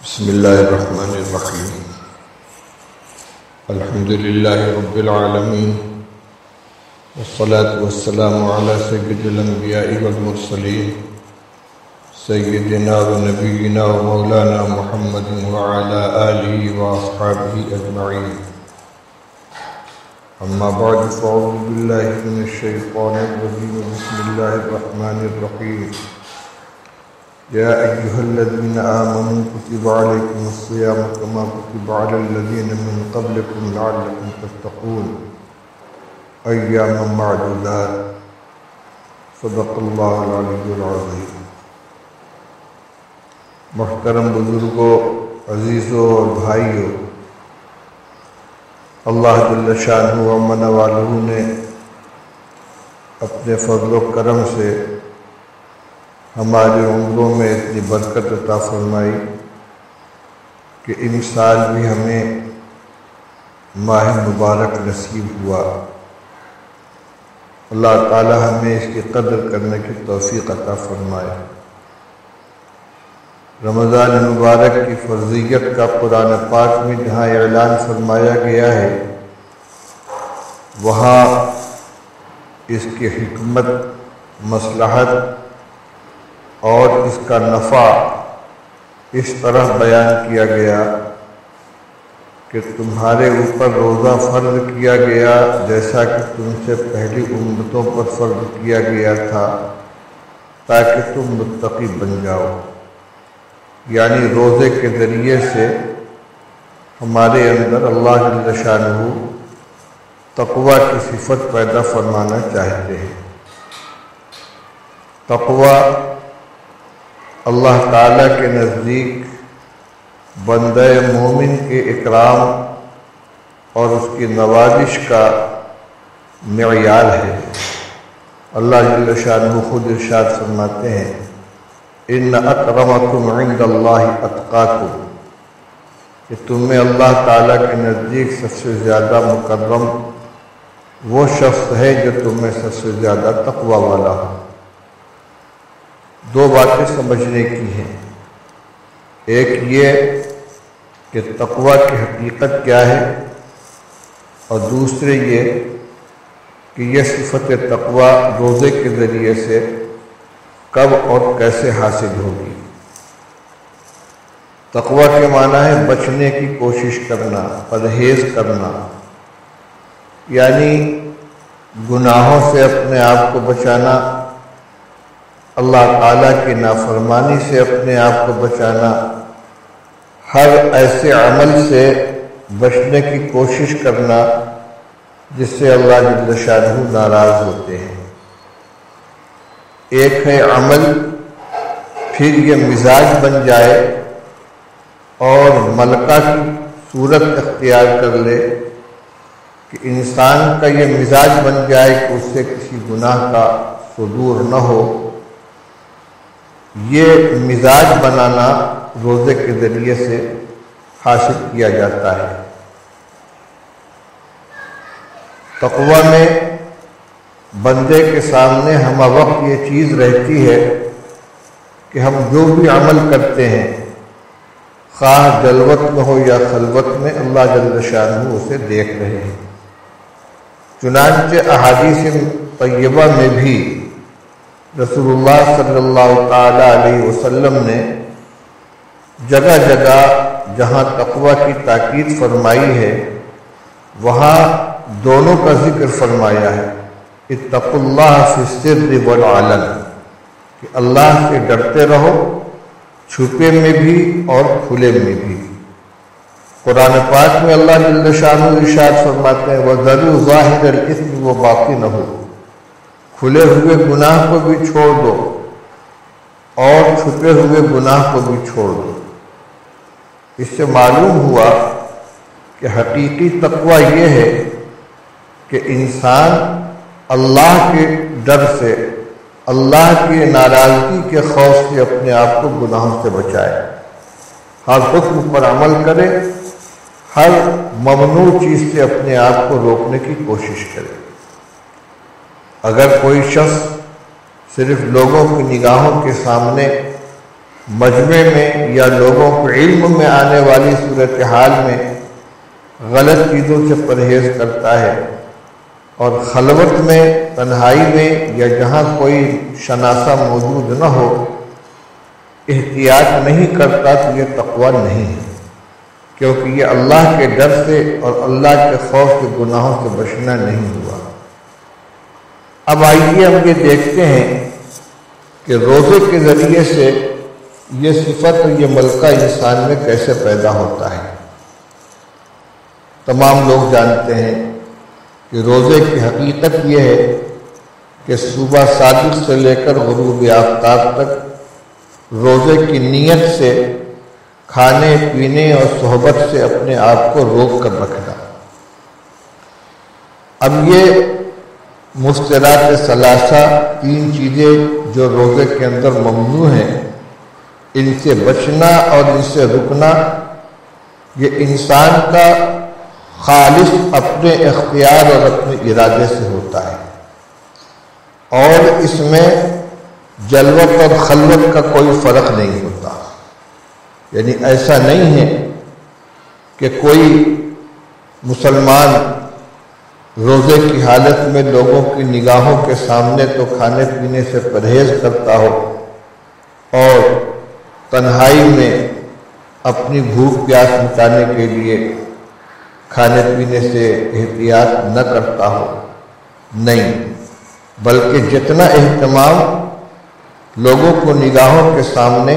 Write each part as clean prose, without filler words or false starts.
بسم الله الرحمن الرحيم. الحمد لله رب العالمين، والصلاة والسلام على سيد الأنبياء والمرسلين سيدنا ونبينا ومولانا محمد وعلى آله وأصحابه أجمعين. أما بعد، فأعوذ بالله من الشيطان الرجيم. بسم الله الرحمن الرحيم. يا أيها الذين آمنوا كتب عليكم الصيام كما كتب على الذين من قبلكم لعلكم تتقون أياما معدودات. صدق الله العلي العظيم. محترم بزرگوں، عزیزوں اور بھائیوں، اللہ جل شانہ و من والہ نے اپنے فضل و کرم سے ہماری عمروں میں اتنی برکت عطا فرمائی کہ ان سال بھی ہمیں ماہ مبارک نصیب ہوا۔ اللہ تعالی ہمیں اس کی قدر کرنے کی توفیق عطا فرمائے۔ رمضان مبارک کی فرضیت کا قرآن پاک میں جہاں اعلان فرمایا گیا ہے، وہاں اس کی حکمت، مصلحت اور اس کا نفع اس طرح بیان کیا گیا کہ تمہارے اوپر روزہ فرض کیا گیا جیسا کہ تم سے پہلی امتوں پر فرض کیا گیا تھا، تاکہ تم متقی بن جاؤ۔ یعنی روزے کے ذریعے سے ہمارے اندر اللہ جل شانہ تقوی کی صفت پیدا فرمانا چاہتے ہیں۔ تقوی اللہ تعالیٰ کے نزدیک بندہ مومن کے اکرام اور اس کی نوازش کا معیار ہے۔ اللہ جل شانہ خود ارشاد فرماتے ہیں، ان اکرمکم عند اللہ اتقاکم، کہ تم میں اللہ تعالیٰ کے نزدیک سب سے زیادہ مکرم وہ شخص ہے جو تم میں سب سے زیادہ تقوی والا ہو۔ دو باتیں سمجھنے کی ہیں، ایک یہ کہ تقوی کی حقیقت کیا ہے، اور دوسرے یہ کہ یہ صفت تقوی روزے کے ذریعے سے کب اور کیسے حاصل ہوگی۔ تقوی کے معنی ہے بچنے کی کوشش کرنا، پرہیز کرنا، یعنی گناہوں سے اپنے آپ کو بچانا، اللہ تعالیٰ کی نافرمانی سے اپنے آپ کو بچانا، ہر ایسے عمل سے بچنے کی کوشش کرنا جس سے اللہ جل شانہ ناراض ہوتے ہیں۔ ایک ہے عمل، پھر یہ مزاج بن جائے اور ملکہ کی صورت اختیار کر لے کہ انسان کا یہ مزاج بن جائے کہ اس سے کسی گناہ کا صدور نہ ہو۔ یہ مزاج بنانا روزے کے ذریعے سے حاصل کیا جاتا ہے۔ تقوی میں بندے کے سامنے ہم وقت یہ چیز رہتی ہے کہ ہم جو بھی عمل کرتے ہیں، خواہ جلوت میں ہو یا خلوت میں، اللہ جل شانہ اسے دیکھ رہے ہیں۔ چنانچہ احادیث طیبہ میں بھی رسول اللہ صلی اللہ تعالی علیہ وسلم نے جگہ جگہ جہاں تقوی کی تاکید فرمائی ہے، وہاں دونوں کا ذکر فرمایا ہے۔ اتقوا اللہ فی السر والعلن، کہ اللہ سے ڈرتے رہو چھپے میں بھی اور کھلے میں بھی۔ قرآن پاک میں اللہ جل شانہ ارشاد فرماتے ہیں، وَذَرُوا ظَاهِرَ الْإِثْمِ وَبَاطِنَهُ، کھلے ہوئے گناہ کو بھی چھوڑ دو اور چھپے ہوئے گناہ کو بھی چھوڑ دو۔ اس سے معلوم ہوا کہ حقیقی تقوی یہ ہے کہ انسان اللہ کے ڈر سے، اللہ کی ناراضگی کے خوف سے اپنے آپ کو گناہوں سے بچائے، ہر حکم پر عمل کرے، ہر ممنوع چیز سے اپنے آپ کو روکنے کی کوشش کرے۔ اگر کوئی شخص صرف لوگوں کی نگاہوں کے سامنے مجمع میں یا لوگوں کو علم میں آنے والی صورتحال میں غلط چیزوں سے پرہیز کرتا ہے، اور خلوت میں، تنہائی میں یا جہاں کوئی شناسہ موجود نہ ہو احتیاط نہیں کرتا تو یہ تقویٰ نہیں ہے، کیونکہ یہ اللہ کے ڈر سے اور اللہ کے خوف کے گناہوں سے بچنا نہیں ہوا۔ اب آئیے ہم یہ دیکھتے ہیں کہ روزے کے ذریعے سے یہ صفت اور یہ ملکہ انسان میں کیسے پیدا ہوتا ہے۔ تمام لوگ جانتے ہیں کہ روزے کی حقیقت یہ ہے کہ صبح صادق سے لے کر غروب آفتاب تک روزے کی نیت سے کھانے پینے اور صحبت سے اپنے آپ کو روک کر رکھنا۔ اب یہ مفترات ثلاثہ، تین چیزیں جو روزے کے اندر ممنوع ہیں، ان سے بچنا اور ان سے رکنا یہ انسان کا خالص اپنے اختیار اور اپنے ارادے سے ہوتا ہے، اور اس میں جلوت اور خلوت کا کوئی فرق نہیں ہوتا۔ یعنی ایسا نہیں ہے کہ کوئی مسلمان روزے کی حالت میں لوگوں کی نگاہوں کے سامنے تو کھانے پینے سے پرہیز کرتا ہو اور تنہائی میں اپنی بھوک پیاس مٹانے کے لیے کھانے پینے سے احتیاط نہ کرتا ہو، نہیں، بلکہ جتنا اہتمام لوگوں کو نگاہوں کے سامنے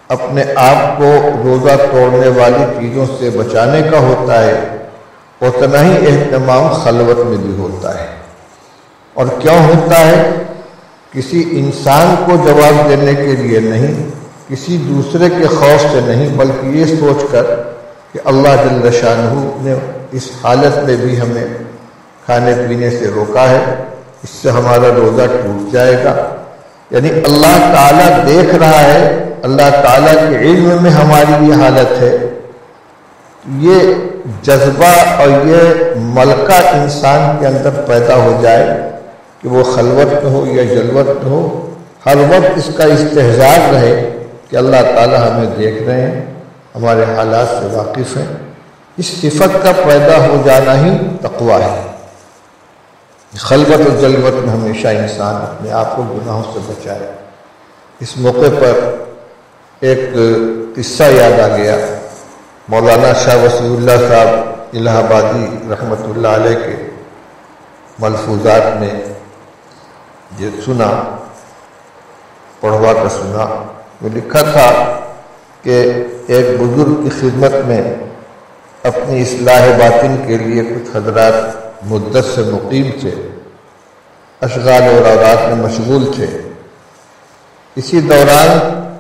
اپنے آپ کو روزہ توڑنے والی چیزوں سے بچانے کا ہوتا ہے، اتنا ہی اہتمام خلوت میں بھی ہوتا ہے۔ اور کیوں ہوتا ہے؟ کسی انسان کو جواب دینے کے لیے نہیں، کسی دوسرے کے خوف سے نہیں، بلکہ یہ سوچ کر کہ اللہ جل شانہ نے اس حالت میں بھی ہمیں کھانے پینے سے روکا ہے، اس سے ہمارا روزہ ٹوٹ جائے گا۔ یعنی اللہ تعالیٰ دیکھ رہا ہے، اللہ تعالیٰ کے علم میں ہماری یہ حالت ہے۔ یہ جذبہ اور یہ ملکہ انسان کے اندر پیدا ہو جائے کہ وہ خلوت میں ہو یا جلوت میں ہو، ہر وقت اس کا استحضار رہے کہ اللہ تعالیٰ ہمیں دیکھ رہے ہیں، ہمارے حالات سے واقف ہیں۔ اس صفت کا پیدا ہو جانا ہی تقویٰ ہے۔ خلوت و جلوت میں ہمیشہ انسان اپنے آپ کو گناہوں سے بچائے۔ اس موقع پر ایک قصہ یاد آ گیا۔ مولانا شاہ وسیع اللہ صاحب الہ آبادی رحمۃ اللہ علیہ کے ملفوظات میں یہ سنا، پڑھوا کر سنا۔ وہ لکھا تھا کہ ایک بزرگ کی خدمت میں اپنی اصلاح باطن کے لیے کچھ حضرات مدت سے مقیم تھے، اشغال اور اوراد میں مشغول تھے۔ اسی دوران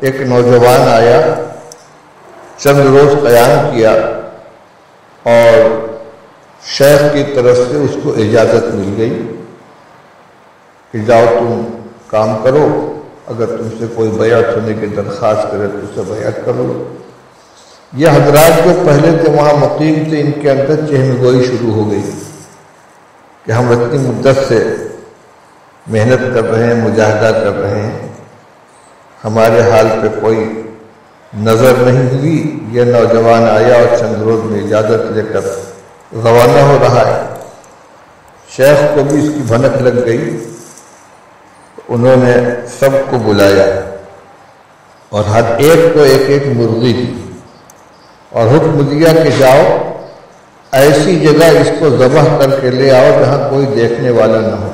ایک نوجوان آیا، چند روز قیام کیا اور شیخ کی طرف سے اس کو اجازت مل گئی کہ جاؤ تم کام کرو، اگر تم سے کوئی بیعت ہونے کی درخواست کرے تو اسے بیعت کر لو۔ یہ حضرات جو پہلے تھے وہاں مقیم تھے، ان کے اندر چہم گوئی شروع ہو گئی کہ ہم اتنی مدت سے محنت کر رہے ہیں، مجاہدہ کر رہے ہیں، ہمارے حال پہ کوئی نظر نہیں ہوئی۔ یہ نوجوان آیا اور چند روز میں اجازت لے کر روانہ ہو رہا ہے۔ شیخ کو بھی اس کی بھنک لگ گئی، انہوں نے سب کو بلایا اور ہر ایک کو ایک ایک مرغی دی اور حکم دیا کہ جاؤ ایسی جگہ اس کو ذبح کر کے لے آؤ جہاں کوئی دیکھنے والا نہ ہو۔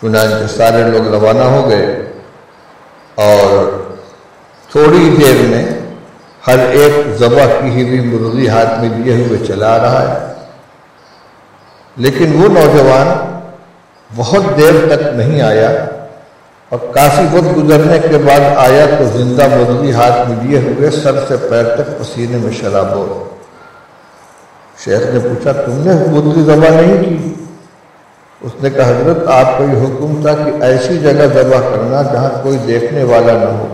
چنانچہ سارے لوگ روانہ ہو گئے اور تھوڑی دیر میں ہر ایک ذبح کی ہوئی مرغی ہاتھ میں لیے ہوئے چلا رہا ہے، لیکن وہ نوجوان بہت دیر تک نہیں آیا اور کافی وقت گزرنے کے بعد آیا تو زندہ مرغی ہاتھ میں لیے ہوئے، سر سے پیر تک پسینے میں شرابور۔ شیخ نے پوچھا تم نے مرغی ذبح نہیں کی؟ اس نے کہا حضرت آپ کا یہ حکم تھا کہ ایسی جگہ ذبح کرنا جہاں کوئی دیکھنے والا نہ ہو،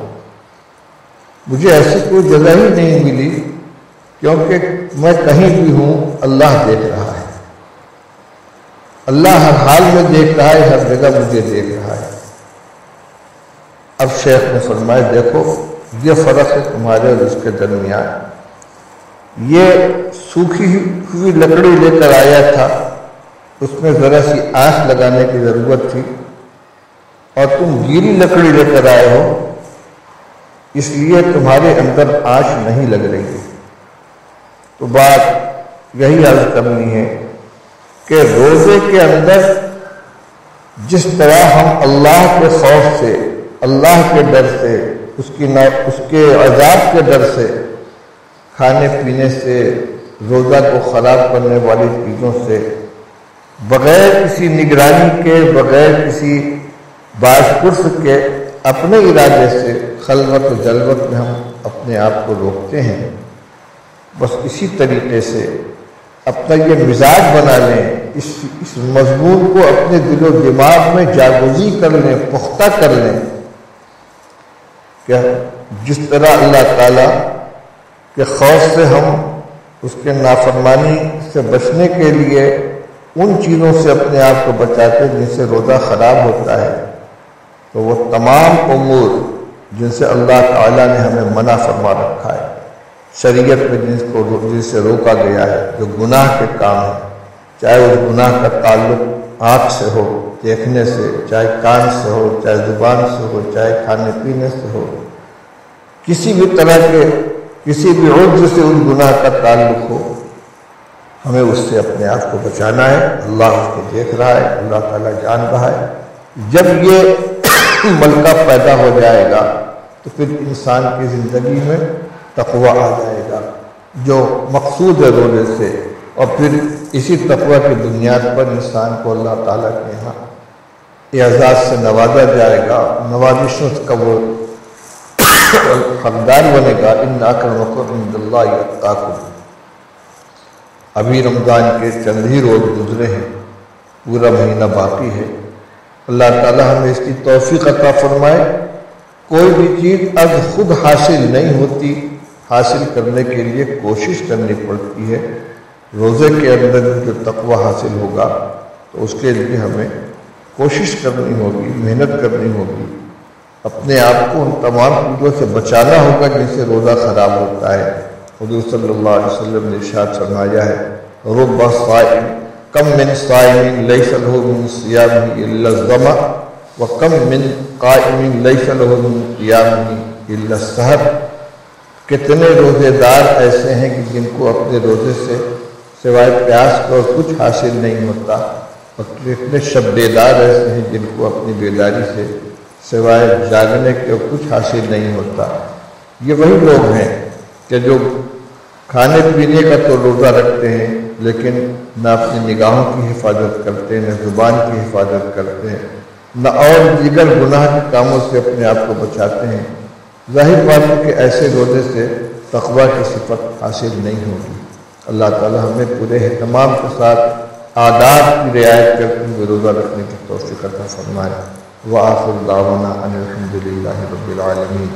مجھے ایسی کوئی جگہ ہی نہیں ملی کیونکہ میں کہیں بھی ہوں اللہ دیکھ رہا ہے، اللہ ہر حال میں دیکھ رہا ہے، ہر جگہ مجھے دیکھ رہا ہے۔ اب شیخ نے فرمایا دیکھو یہ فرق ہے تمہارے اور اس کے درمیان، یہ سوکھی ہوئی لکڑی لے کر آیا تھا، اس میں ذرا سی آنچ لگانے کی ضرورت تھی، اور تم گیلی لکڑی لے کر آئے ہو، اس لیے تمہارے اندر آنچ نہیں لگ رہی ہے۔ تو بات یہی عرض کرنی ہے کہ روزے کے اندر جس طرح ہم اللہ کے خوف سے، اللہ کے ڈر سے، اس کے عذاب کے ڈر سے، کھانے پینے سے، روزہ کو خراب کرنے والی چیزوں سے، بغیر کسی نگرانی کے، بغیر کسی باعث پرس کے، اپنے ارادے سے خلوت و جلوت میں ہم اپنے آپ کو روکتے ہیں، بس اسی طریقے سے اپنا یہ مزاج بنا لیں، اس مضمون کو اپنے دل و دماغ میں جاگزی کر لیں، پختہ کر لیں کہ جس طرح اللہ تعالیٰ کے خوف سے ہم اس کے نافرمانی سے بچنے کے لیے ان چیزوں سے اپنے آپ کو بچاتے ہیں جن سے روزہ خراب ہوتا ہے، تو وہ تمام امور جن سے اللہ تعالیٰ نے ہمیں منع فرما رکھا ہے، شریعت میں جن سے روکا گیا ہے، جو گناہ کے کام ہیں، چاہے اس گناہ کا تعلق آنکھ سے ہو، دیکھنے سے، چاہے کان سے ہو، چاہے زبان سے ہو، چاہے کھانے پینے سے ہو، کسی بھی طرح کے کسی بھی عضو سے اس گناہ کا تعلق ہو، ہمیں اس سے اپنے آپ کو بچانا ہے۔ اللہ اس کو دیکھ رہا ہے، اللہ تعالیٰ جان رہا ہے۔ جب یہ ملکہ پیدا ہو جائے گا تو پھر انسان کی زندگی میں تقوی آ جائے گا جو مقصود ہے روزے سے، اور پھر اسی تقوی کی بنیاد پر انسان کو اللہ تعالیٰ کے یہاں اعزاز سے نوازا جائے گا، نوازشوں کا وہ حقدار بنے گا۔ ان اکرمکم عند اللہ اتقاکم۔ ابھی رمضان کے چند ہی روز گزرے ہیں، پورا مہینہ باقی ہے۔ اللہ تعالیٰ ہمیں اس کی توفیق عطا فرمائے۔ کوئی بھی چیز از خود حاصل نہیں ہوتی، حاصل کرنے کے لیے کوشش کرنی پڑتی ہے۔ روزے کے اندر جو تقوی حاصل ہوگا تو اس کے لیے ہمیں کوشش کرنی ہوگی، محنت کرنی ہوگی، اپنے آپ کو ان تمام چیزوں سے بچانا ہوگا جن سے روزہ خراب ہوتا ہے۔ حضور صلی اللہ علیہ وسلم نے ارشاد فرمایا ہے رب صائم کم من صائم لیس له من صیامہ الا الظمأ وکم من قائم لیس له من قیامہ الا السحر۔ کتنے روزے دار ایسے ہیں کہ جن کو اپنے روزے سے سوائے پیاس کا اور کچھ حاصل نہیں ہوتا، اور کتنے شب بیدار ایسے ہیں جن کو اپنی بیداری سے سوائے جاگنے کے کچھ حاصل نہیں ہوتا۔ یہ وہی لوگ ہیں کہ جو کھانے پینے کا تو روزہ رکھتے ہیں لیکن نہ اپنی نگاہوں کی حفاظت کرتے ہیں، نہ زبان کی حفاظت کرتے ہیں، نہ اور دیگر گناہ کے کاموں سے اپنے آپ کو بچاتے ہیں۔ ظاہر بات ہے کہ ایسے روزے سے تقویٰ کی صفت حاصل نہیں ہوگی۔ اللہ تعالی ہمیں پورے اہتمام کے ساتھ آداب کی رعایت کرتے ہوئے روزہ رکھنے کی توفیق عطا فرمائے۔ وآخر دعوانا ان الحمد للہ رب العالمین۔